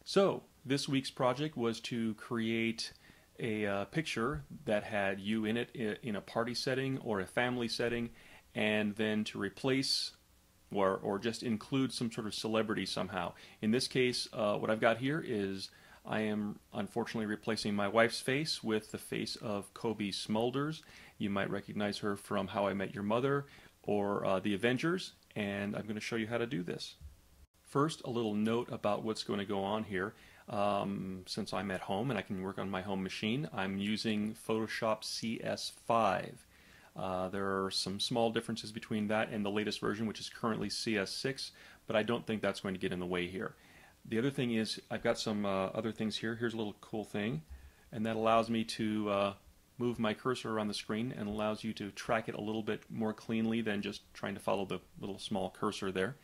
So, this week's project was to create a picture that had you in it in a party setting or a family setting, and then to replace or just include some sort of celebrity somehow. In this case, what I've got here is I am unfortunately replacing my wife's face with the face of Cobie Smulders. You might recognize her from How I Met Your Mother or The Avengers, and I'm going to show you how to do this. First, a little note about what's going to go on here. Since I'm at home and I can work on my home machine, I'm using Photoshop CS5. There are some small differences between that and the latest version, which is currently CS6, but I don't think that's going to get in the way here. The other thing is I've got some other things here. Here's a little cool thing, and that allows me to move my cursor around the screen and allows you to track it a little bit more cleanly than just trying to follow the little small cursor there.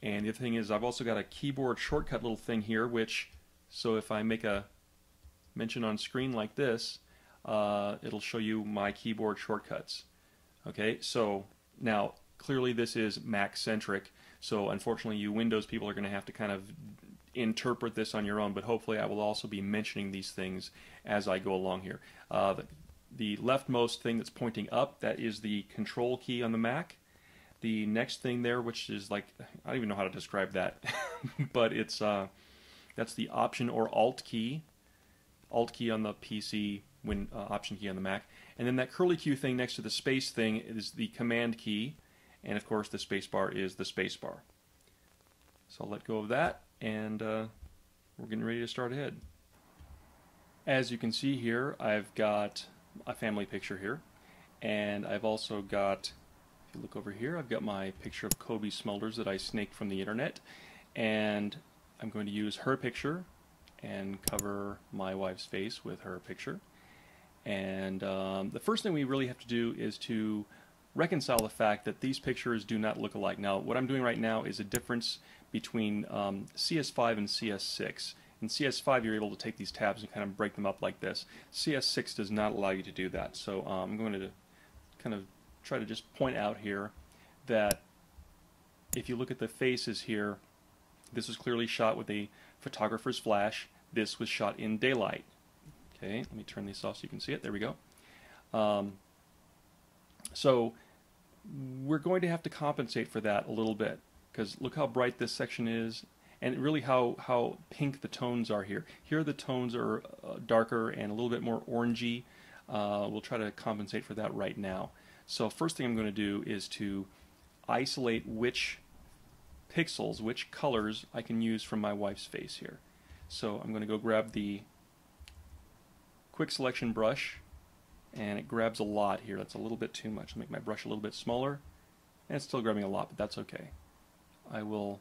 And the other thing is I've also got a keyboard shortcut little thing here, which, so if I make a mention on screen like this, it'll show you my keyboard shortcuts. Okay, so now clearly this is Mac centric, so unfortunately you Windows people are going to have to kind of interpret this on your own, but hopefully I will also be mentioning these things as I go along here. The leftmost thing that's pointing up, that is the control key on the Mac. The next thing there, which is like, I don't even know how to describe that, but it's that's the Option or Alt key on the PC, Option key on the Mac, and then that curly Q thing next to the space thing is the Command key, and of course the space bar is the space bar. So I'll let go of that, and we're getting ready to start ahead. As you can see here, I've got a family picture here, and I've also got, if you look over here, I've got my picture of Cobie Smulders that I snaked from the internet, and I'm going to use her picture and cover my wife's face with her picture. And the first thing we really have to do is to reconcile the fact that these pictures do not look alike. Now, what I'm doing right now is a difference between CS5 and CS6. In CS5, you're able to take these tabs and kind of break them up like this. CS6 does not allow you to do that. So I'm going to kind of try to just point out here that if you look at the faces here, this was clearly shot with a photographer's flash. This was shot in daylight. Okay, let me turn this off so you can see it. There we go. So we're going to have to compensate for that a little bit, because look how bright this section is, and really how pink the tones are here. Here the tones are darker and a little bit more orangey. We'll try to compensate for that right now. So first thing I'm going to do is to isolate which pixels, which colors I can use from my wife's face here. So I'm going to go grab the quick selection brush, and it grabs a lot here. That's a little bit too much. I'll make my brush a little bit smaller, and it's still grabbing a lot, but that's okay. I will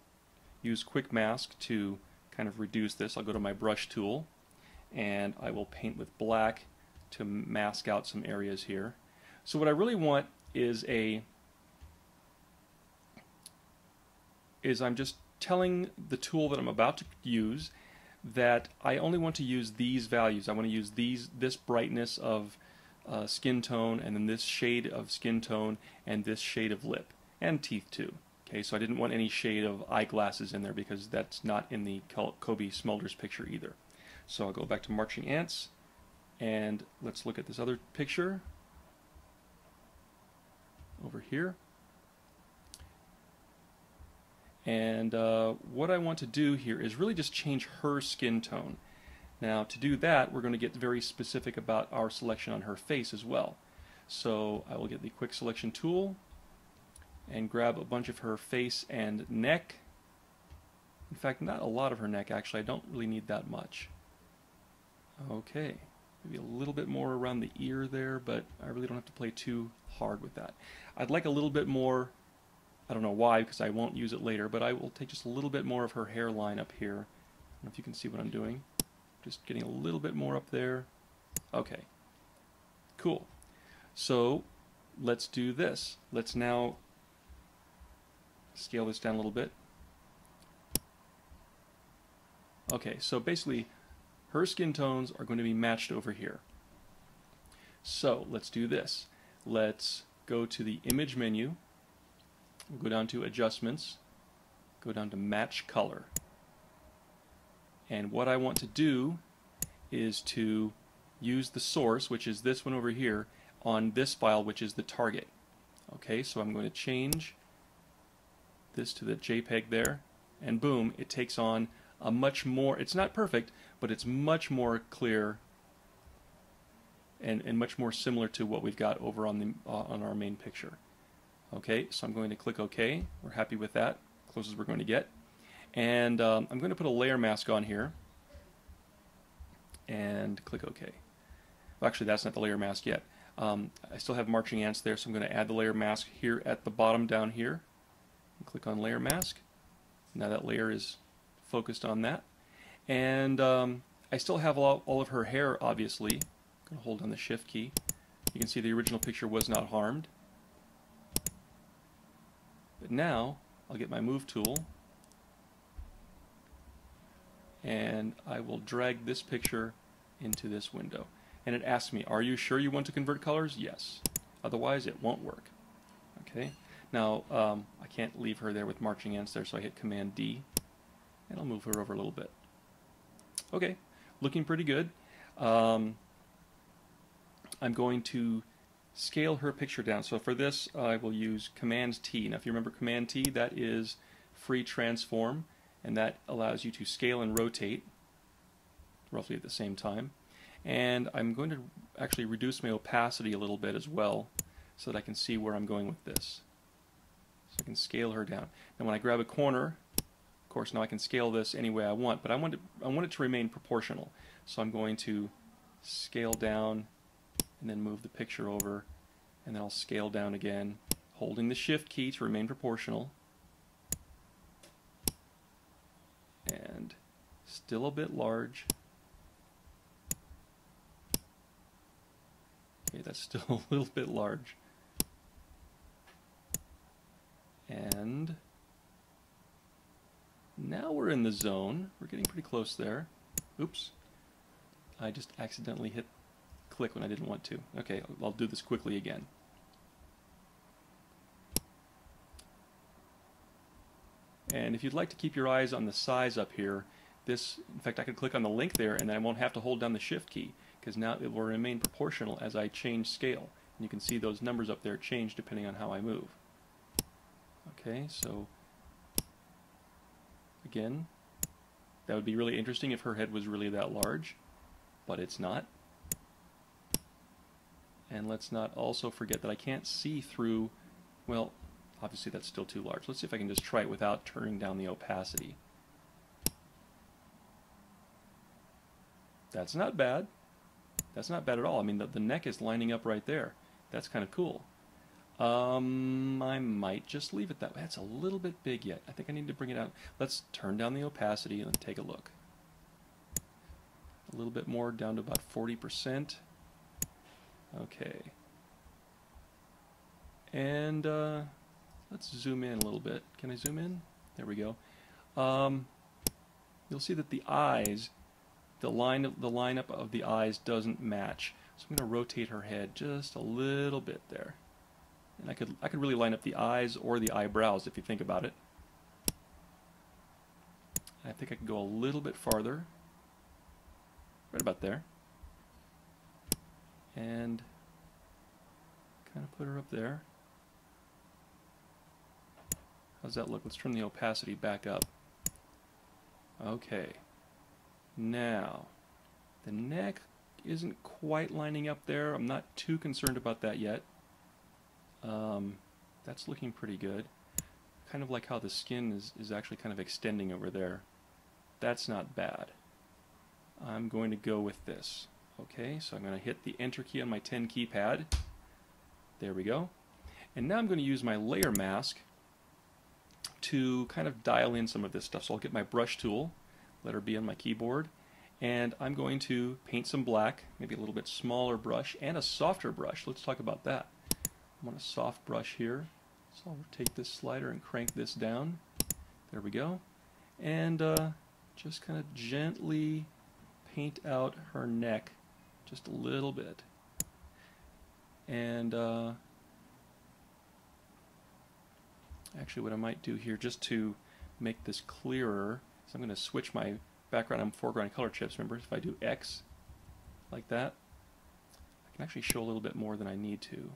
use quick mask to kind of reduce this. I'll go to my brush tool, and I will paint with black to mask out some areas here. So what I really want is I'm just telling the tool that I'm about to use that I only want to use these values. I want to use this brightness of skin tone, and then this shade of skin tone, and this shade of lip, and teeth too. Okay, so I didn't want any shade of eyeglasses in there because that's not in the Cobie Smulders picture either. So I'll go back to Marching Ants, and let's look at this other picture over here. And what I want to do here is really just change her skin tone. Now to do that, we're going to get very specific about our selection on her face as well. So I will get the quick selection tool and grab a bunch of her face and neck. In fact, not a lot of her neck actually. I don't really need that much. Okay, maybe a little bit more around the ear there, but I really don't have to play too hard with that. I'd like a little bit more, I don't know why, because I won't use it later, but I will take just a little bit more of her hairline up here. I don't know if you can see what I'm doing. Just getting a little bit more up there. Okay, cool. So let's do this. Let's now scale this down a little bit. Okay, so basically her skin tones are going to be matched over here. So let's do this. Let's go to the image menu. We'll go down to adjustments, go down to match color. And what I want to do is to use the source, which is this one over here, on this file, which is the target. Okay, so I'm going to change this to the JPEG there, and boom, it takes on a much more, it's not perfect, but it's much more clear and much more similar to what we've got over on the on our main picture. Okay, so I'm going to click OK. We're happy with that, close as we're going to get. And I'm going to put a layer mask on here and click OK. Well, actually, that's not the layer mask yet. I still have marching ants there, so I'm going to add the layer mask here at the bottom down here. Click on layer mask. Now that layer is focused on that. And I still have all of her hair, obviously. I'm going to hold down the shift key. You can see the original picture was not harmed. But now I'll get my move tool and I will drag this picture into this window. And it asks me, are you sure you want to convert colors? Yes. Otherwise it won't work. Okay. Now I can't leave her there with marching ants there, so I hit Command D and I'll move her over a little bit. Okay, looking pretty good. I'm going to scale her picture down. So for this I will use Command T. Now if you remember Command T, that is free transform, and that allows you to scale and rotate roughly at the same time. And I'm going to actually reduce my opacity a little bit as well so that I can see where I'm going with this. So I can scale her down. Now when I grab a corner, of course now I can scale this any way I want, but I want it to remain proportional. So I'm going to scale down and then move the picture over, and then I'll scale down again, holding the shift key to remain proportional. And still a bit large. Okay, that's still a little bit large. And now we're in the zone. We're getting pretty close there. Oops. I just accidentally hit click when I didn't want to. Okay, I'll do this quickly again. And if you'd like to keep your eyes on the size up here, this, in fact, I could click on the link there and then I won't have to hold down the shift key, because now it will remain proportional as I change scale. And you can see those numbers up there change depending on how I move. Okay, so again, that would be really interesting if her head was really that large, but it's not. And let's not also forget that I can't see through, well, obviously that's still too large. Let's see if I can just try it without turning down the opacity. That's not bad. That's not bad at all. I mean, the neck is lining up right there. That's kind of cool. I might just leave it that way. That's a little bit big yet. I think I need to bring it out. Let's turn down the opacity and take a look. A little bit more, down to about 40%. Okay. And let's zoom in a little bit. Can I zoom in? There we go. You'll see that the eyes, the lineup of the eyes doesn't match. So I'm going to rotate her head just a little bit there. And I could really line up the eyes or the eyebrows if you think about it. I think I can go a little bit farther. Right about there. And kind of put her up there. How's that look? Let's turn the opacity back up. Okay. Now, the neck isn't quite lining up there. I'm not too concerned about that yet. That's looking pretty good. Kind of like how the skin is actually kind of extending over there. That's not bad. I'm going to go with this. Okay, so I'm going to hit the Enter key on my 10 keypad. There we go. And now I'm going to use my layer mask to kind of dial in some of this stuff. So I'll get my brush tool, letter B on my keyboard, and I'm going to paint some black, maybe a little bit smaller brush, and a softer brush. Let's talk about that. I want a soft brush here. So I'll take this slider and crank this down. There we go. And just kind of gently paint out her neck just a little bit. And actually what I might do here, just to make this clearer, is I'm going to switch my background and foreground color chips. Remember, if I do X like that, I can actually show a little bit more than I need to.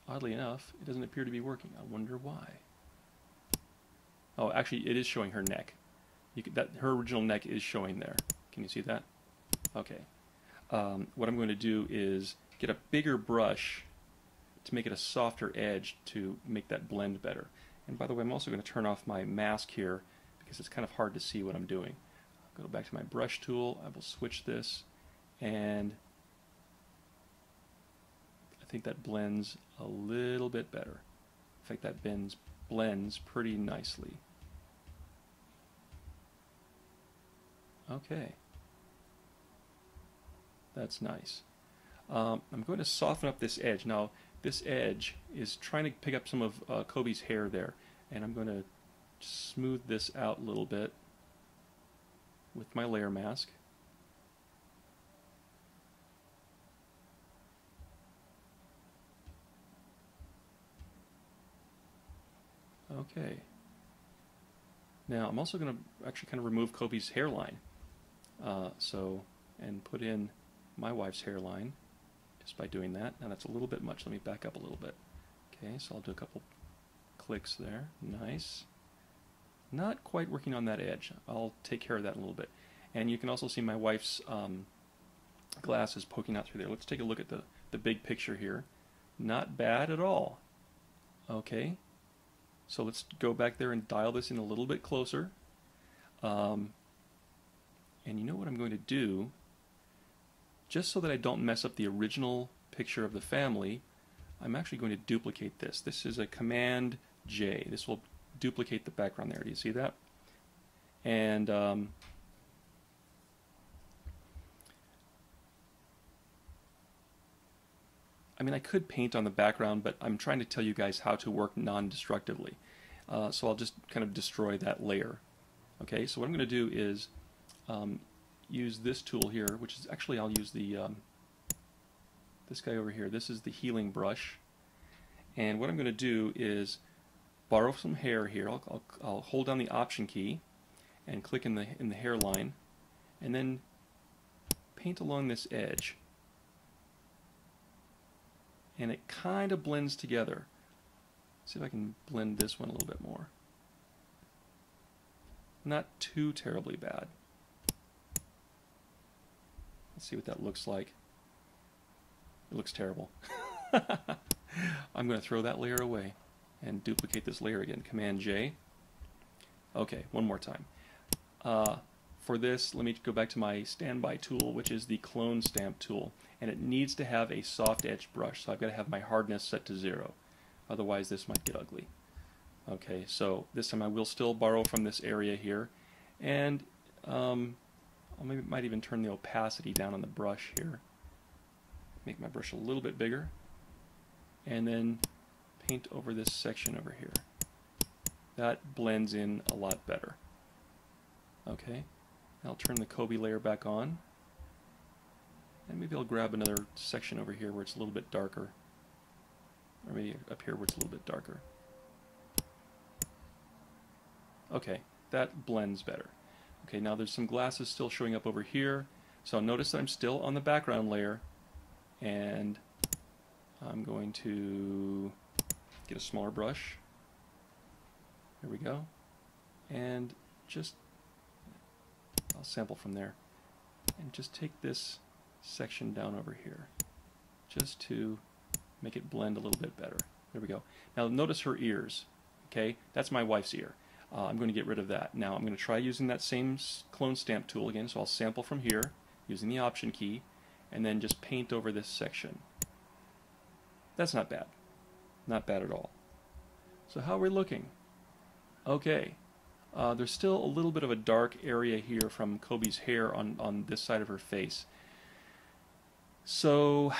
Oddly enough, it doesn't appear to be working. I wonder why. Oh, actually, it is showing her neck. Her original neck is showing there. Can you see that? Okay. What I'm going to do is get a bigger brush to make it a softer edge to make that blend better. And by the way, I'm also going to turn off my mask here because it's kind of hard to see what I'm doing. I'll go back to my brush tool. I will switch this, and I think that blends a little bit better. In fact, that blends pretty nicely. Okay. That's nice. I'm going to soften up this edge. Now, this edge is trying to pick up some of Kobe's hair there, and I'm going to smooth this out a little bit with my layer mask. Okay. Now, I'm also going to actually kind of remove Kobe's hairline. And put in my wife's hairline just by doing that. Now that's a little bit much. Let me back up a little bit. Okay, so I'll do a couple clicks there. Nice. Not quite working on that edge. I'll take care of that in a little bit. And you can also see my wife's glasses poking out through there. Let's take a look at the big picture here. Not bad at all. Okay, so let's go back there and dial this in a little bit closer. And you know what I'm going to do? Just so that I don't mess up the original picture of the family, I'm actually going to duplicate this. This is a Command J. This will duplicate the background there. Do you see that? And I mean, I could paint on the background, but I'm trying to tell you guys how to work non-destructively. So I'll just kind of destroy that layer. Okay, so what I'm going to do is use this tool here, which is actually, I'll use the this guy over here. This is the healing brush, and what I'm going to do is borrow some hair here. I'll hold down the Option key and click in the hairline, and then paint along this edge, and it kind of blends together. See if I can blend this one a little bit more. Not too terribly bad. Let's see what that looks like. It looks terrible. I'm going to throw that layer away and duplicate this layer again. Command J. Okay, one more time. For this, let me go back to my standby tool, which is the clone stamp tool. And it needs to have a soft edge brush, so I've got to have my hardness set to 0. Otherwise, this might get ugly. Okay, so this time I will still borrow from this area here. And might even turn the opacity down on the brush here. Make my brush a little bit bigger. And then paint over this section over here. That blends in a lot better. Okay, I'll turn the Kobe layer back on. And maybe I'll grab another section over here where it's a little bit darker. Or maybe up here where it's a little bit darker. Okay, that blends better. Okay, now there's some glasses still showing up over here. So notice that I'm still on the background layer, and I'm going to get a smaller brush. There we go. And just, I'll sample from there. And just take this section down over here, just to make it blend a little bit better. There we go. Now notice her ears. Okay, that's my wife's ear. I'm going to get rid of that. Now I'm going to try using that same clone stamp tool again, so I'll sample from here using the Option key and then just paint over this section. That's not bad. Not bad at all. So how are we looking? Okay. There's still a little bit of a dark area here from Kobe's hair on this side of her face. So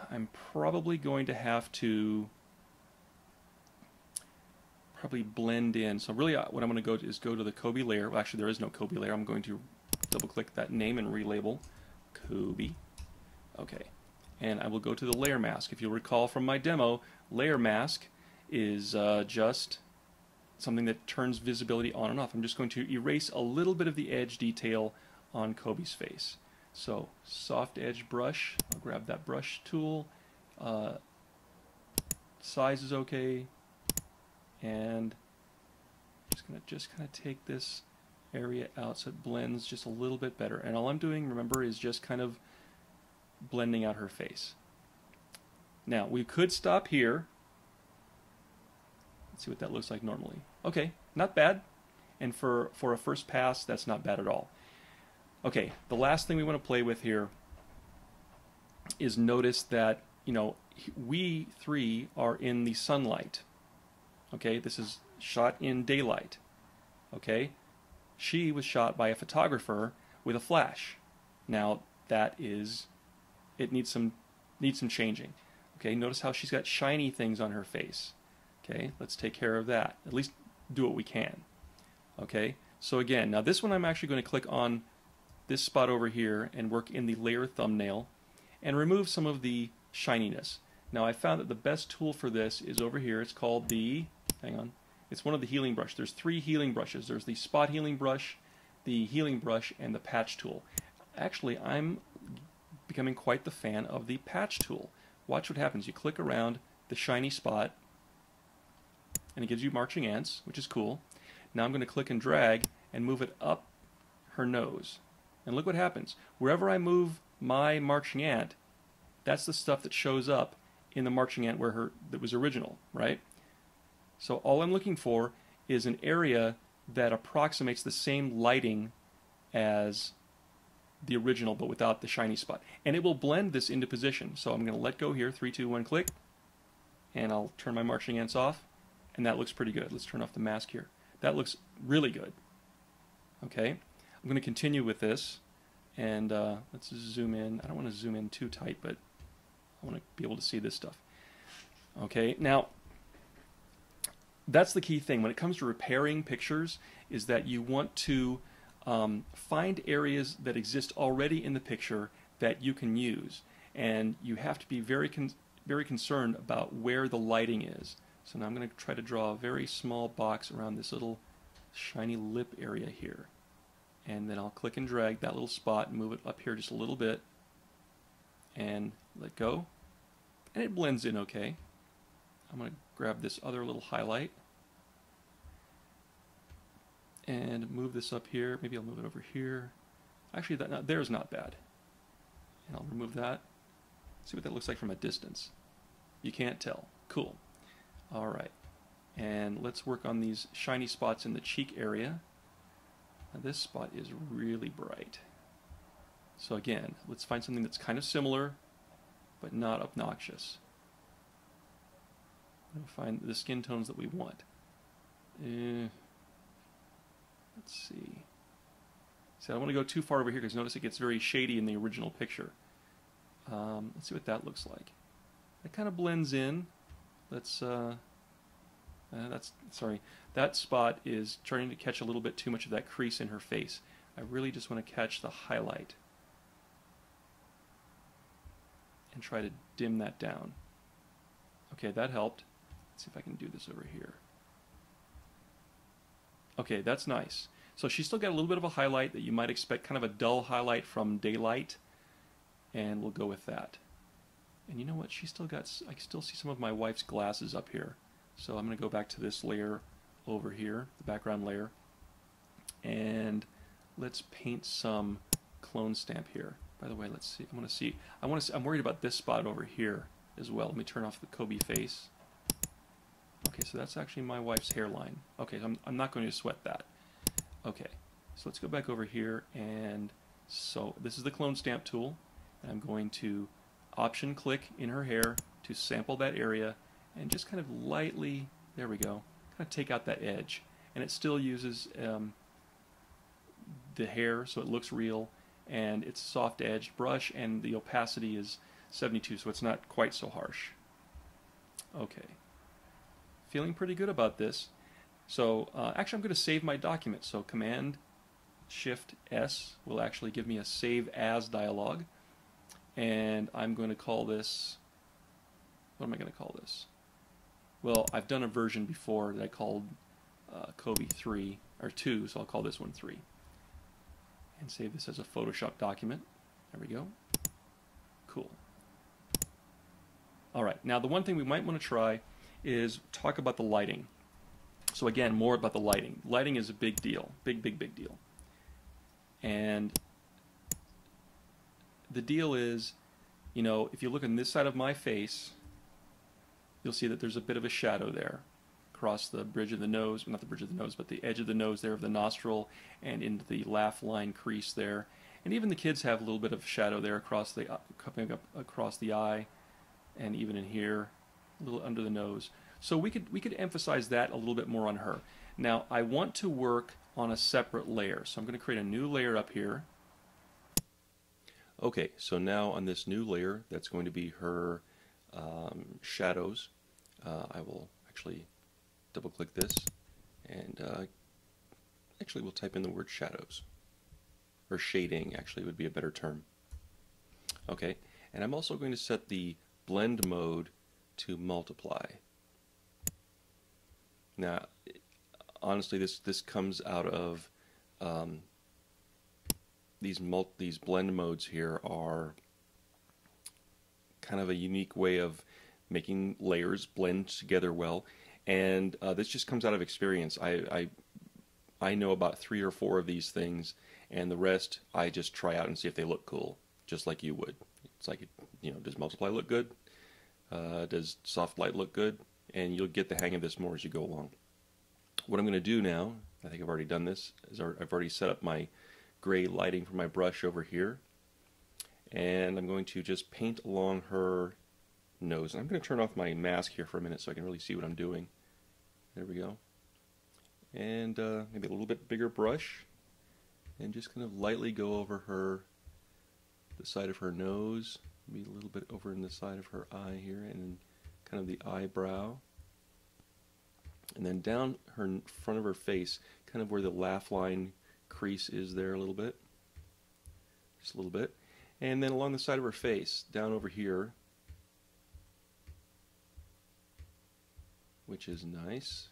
I'm probably going to have to blend in. So really what I'm going to go to is go to the Kobe layer. Well, actually there is no Kobe layer. I'm going to double click that name and relabel Kobe. Okay. and I will go to the layer mask. If you'll recall from my demo, layer mask is just something that turns visibility on and off. I'm just going to erase a little bit of the edge detail on Kobe's face. So soft edge brush, I'll grab that brush tool, size is okay, and I'm just gonna take this area out so it blends just a little bit better. And all I'm doing, remember, is just kind of blending out her face. Now we could stop here. Let's see what that looks like normally. Okay, not bad. And for a first pass, that's not bad at all. Okay, the last thing we want to play with here is notice that, you know, we three are in the sunlight. Okay, this is shot in daylight. Okay, she was shot by a photographer with a flash. Now that is, it needs some changing. Okay, notice how she's got shiny things on her face. Okay, let's take care of that. At least do what we can. Okay, so again, now this one I'm actually going to click on this spot over here and work in the layer thumbnail and remove some of the shininess. Now I found that the best tool for this is over here. It's called the, hang on, it's one of the healing brushes. There's 3 healing brushes. There's the spot healing brush, the healing brush, and the patch tool. Actually, I'm becoming quite the fan of the patch tool. Watch what happens. You click around the shiny spot and it gives you marching ants, which is cool. Now I'm going to click and drag and move it up her nose. And look what happens. Wherever I move my marching ant, that's the stuff that shows up in the marching ant that was original, right? So all I'm looking for is an area that approximates the same lighting as the original, but without the shiny spot. And it will blend this into position. So I'm going to let go here, 3, 2, 1, click, and I'll turn my marching ants off, and that looks pretty good. Let's turn off the mask here. That looks really good. Okay, I'm going to continue with this, and let's zoom in. I don't want to zoom in too tight, but I want to be able to see this stuff. Okay, now that's the key thing when it comes to repairing pictures, is that you want to find areas that exist already in the picture that you can use, and you have to be very concerned about where the lighting is. So now I'm going to try to draw a very small box around this little shiny lip area here, and then I'll click and drag that little spot and move it up here just a little bit and let go, and it blends in okay. I'm going to grab this other little highlight and move this up here. Maybe I'll move it over here. Actually, there's not bad. And I'll remove that. See what that looks like from a distance. You can't tell. Cool. All right. And let's work on these shiny spots in the cheek area. Now this spot is really bright. So again, let's find something that's kind of similar, but not obnoxious. We'll find the skin tones that we want. Let's see. See, I don't want to go too far over here because notice it gets very shady in the original picture. Let's see what that looks like. It kind of blends in. Let's that spot is trying to catch a little bit too much of that crease in her face. I really just want to catch the highlight and try to dim that down. Okay, that helped. Let's see if I can do this over here. Okay, that's nice. So she's still got a little bit of a highlight that you might expect, kind of a dull highlight from daylight, and we'll go with that. And you know what? She's still got, I can still see some of my wife's glasses up here. So I'm going to go back to this layer over here, the background layer, and let's paint some clone stamp here. By the way, let's see. I'm worried about this spot over here as well. Let me turn off the Kobe face. Okay, so that's actually my wife's hairline. Okay, so I'm not going to sweat that. Okay, so let's go back over here, and so this is the clone stamp tool, and I'm going to option click in her hair to sample that area and just kind of lightly, there we go, kind of take out that edge. And it still uses the hair so it looks real, and it's a soft edged brush, and the opacity is 72, so it's not quite so harsh. Okay, feeling pretty good about this. So actually I'm going to save my document, so Command Shift S will actually give me a Save As dialog, And I'm going to call this, what am I going to call this? Well, I've done a version before that I called Kobe 3, or 2, so I'll call this one 3. And save this as a Photoshop document. There we go. Cool. All right, now the one thing we might want to try is talk about the lighting. So again, more about the lighting. Lighting is a big deal, big deal. And the deal is, you know, if you look on this side of my face, you'll see that there's a bit of a shadow there across the bridge of the nose, not the bridge of the nose, but the edge of the nose there of the nostril and into the laugh line crease there. And even the kids have a little bit of shadow there across the coming up across the eye, and even in here, a little under the nose. So we could emphasize that a little bit more on her. Now I want to work on a separate layer, so I'm going to create a new layer up here. Okay, so now on this new layer, that's going to be her shadows. I will actually double click this, and actually we'll type in the word shadows, or shading actually would be a better term. Okay, and I'm also going to set the blend mode to multiply. Now honestly, this comes out of these blend modes here are kind of a unique way of making layers blend together well, and this just comes out of experience. I know about 3 or 4 of these things, and the rest I just try out and see if they look cool, just like you would. It's like, you know, does multiply look good? Does soft light look good? And you'll get the hang of this more as you go along. What I'm going to do now, I think I've already done this, is I've already set up my gray lighting for my brush over here, and I'm going to just paint along her nose. And I'm going to turn off my mask here for a minute so I can really see what I'm doing. There we go. And maybe a little bit bigger brush, and just kind of lightly go over the side of her nose, maybe a little bit over in the side of her eye here, and kind of the eyebrow, and then down her front of her face, kind of where the laugh line crease is there a little bit, just a little bit, and then along the side of her face, down over here, which is nice.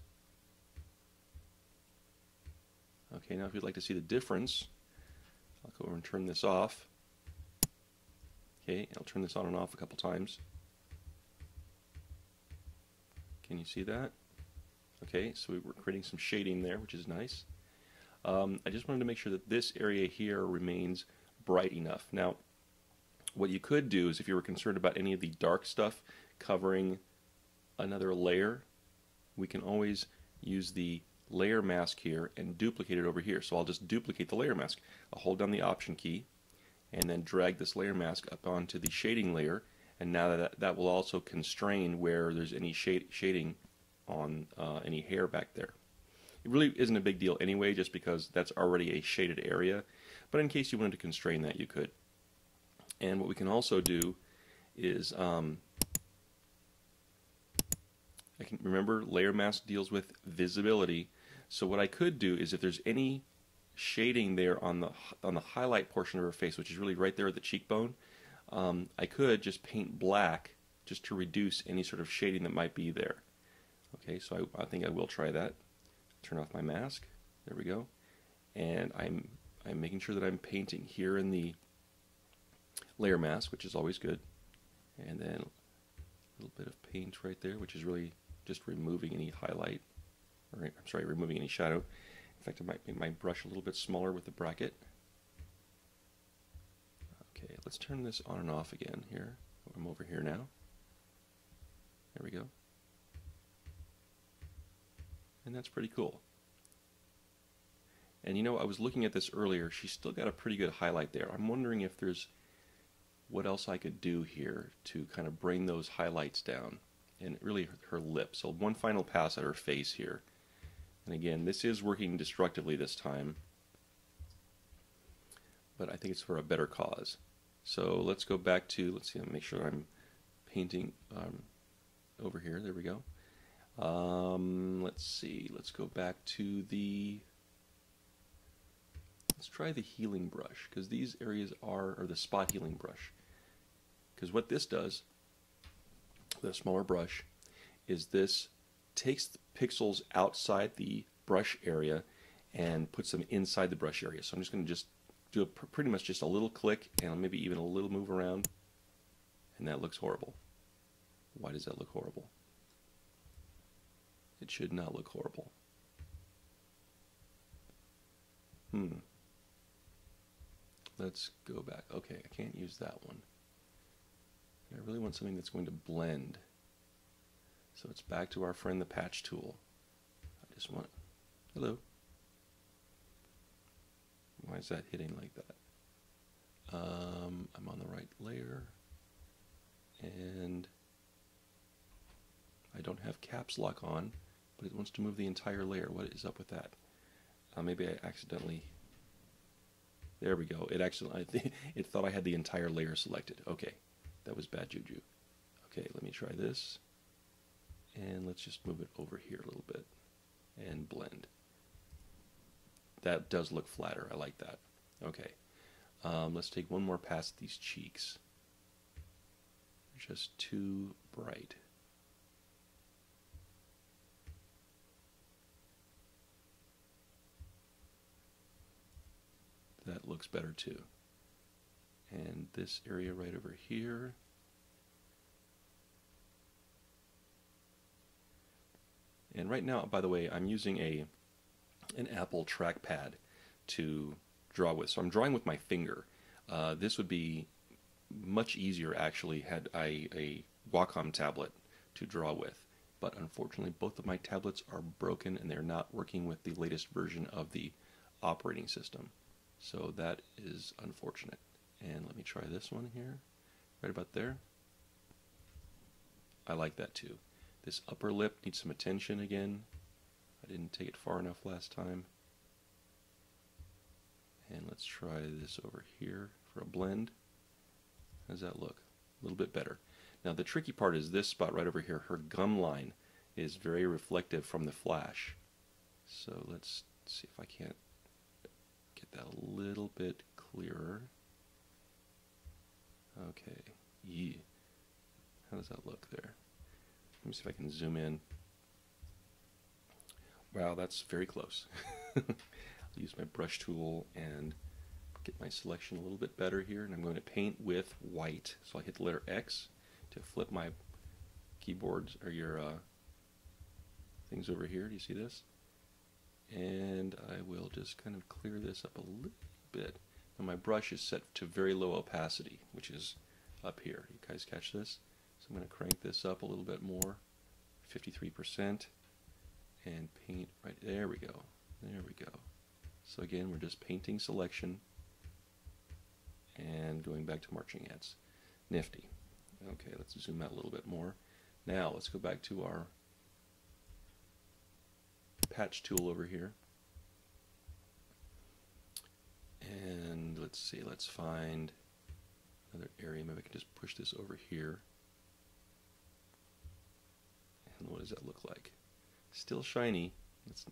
Okay, now if you'd like to see the difference, I'll go over and turn this off. Okay, I'll turn this on and off a couple times. Can you see that? Okay, so we're creating some shading there, which is nice. I just wanted to make sure that this area here remains bright enough. Now, what you could do is if you were concerned about any of the dark stuff covering another layer, we can always use the layer mask here and duplicate it over here. So I'll just duplicate the layer mask. I'll hold down the Option key and then drag this layer mask up onto the shading layer, and now that will also constrain where there's any shading on any hair back there. It really isn't a big deal anyway, just because that's already a shaded area, but in case you wanted to constrain that, you could. And what we can also do is, I can remember layer mask deals with visibility, so what I could do is if there's any shading there on the highlight portion of her face, which is really right there at the cheekbone, I could just paint black just to reduce any sort of shading that might be there. Okay, so I think I will try that. Turn off my mask. There we go. And I'm making sure that I'm painting here in the layer mask, which is always good. And then a little bit of paint right there, which is really just removing any highlight, or I'm sorry, removing any shadow. In fact, I might make my brush a little bit smaller with the bracket. Okay, let's turn this on and off again here. I'm over here now. There we go. And that's pretty cool. And you know, I was looking at this earlier, she's still got a pretty good highlight there. I'm wondering if there's what else I could do here to kind of bring those highlights down. And really her lips. So one final pass at her face here. And again, this is working destructively this time, but I think it's for a better cause. So let's go back to, let's see, make sure I'm painting over here. There we go. Let's see, let's go back to let's try the healing brush, because these areas or the spot healing brush, Because what this does, the smaller brush, is this takes the pixels outside the brush area and puts them inside the brush area. So I'm just going to just do pretty much just a little click and maybe even a little move around, and that looks horrible. Why does that look horrible? It should not look horrible. Let's go back. Okay, I can't use that one. I really want something that's going to blend. So it's back to our friend the patch tool. I just want, hello. Why is that hitting like that? I'm on the right layer, and I don't have caps lock on, but it wants to move the entire layer. What is up with that? Maybe I accidentally, there we go. It it thought I had the entire layer selected. Okay, that was bad juju. Okay, let me try this, and let's just move it over here a little bit and blend. That does look flatter. I like that. Okay, let's take one more pass at these cheeks. They're just too bright. That looks better too. And this area right over here. And right now, by the way, I'm using an Apple trackpad to draw with. So I'm drawing with my finger. This would be much easier actually had I a Wacom tablet to draw with. But unfortunately, both of my tablets are broken and they're not working with the latest version of the operating system. So that is unfortunate. And let me try this one here, right about there. I like that too. This upper lip needs some attention again. I didn't take it far enough last time. And let's try this over here for a blend. How does that look? A little bit better. Now the tricky part is this spot right over here. Her gum line is very reflective from the flash. So let's see if I can't get that a little bit clearer. Okay. Yeah. How does that look there? Let me see if I can zoom in. Wow, that's very close. I'll use my brush tool and get my selection a little bit better here, and I'm going to paint with white. So I hit the letter X to flip my keyboards or your things over here. Do you see this? And I will just kind of clear this up a little bit. Now my brush is set to very low opacity, which is up here. You guys catch this? So I'm going to crank this up a little bit more, 53%, and paint right there. We go. There we go. So again, we're just painting selection and going back to marching ants. Nifty. Okay, let's zoom out a little bit more. Now let's go back to our patch tool over here. And let's see, let's find another area. Maybe I can just push this over here. And what does that look like? Still shiny.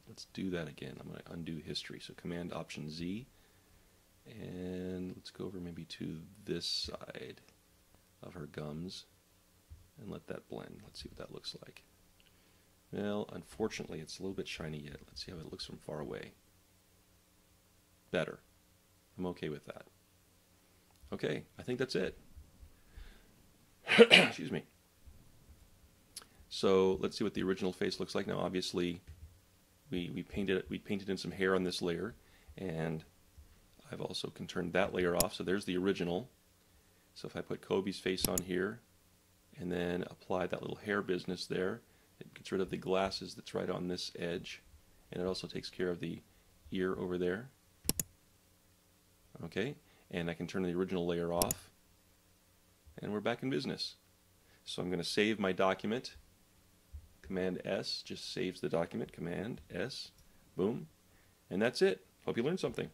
Let's do that again. I'm going to undo history. So Command Option Z, and let's go over maybe to this side of her gums and let that blend. Let's see what that looks like. Well, unfortunately, it's a little bit shiny yet. Let's see how it looks from far away. Better. I'm okay with that. Okay, I think that's it. Excuse me. So let's see what the original face looks like. Now, obviously, we painted in some hair on this layer, and I've also turned that layer off. So there's the original. So if I put Kobe's face on here, and then apply that little hair business there, it gets rid of the glasses that's right on this edge, and it also takes care of the ear over there. Okay, and I can turn the original layer off, and we're back in business. So I'm going to save my document. Command S just saves the document. Command S, boom, and that's it. Hope you learned something.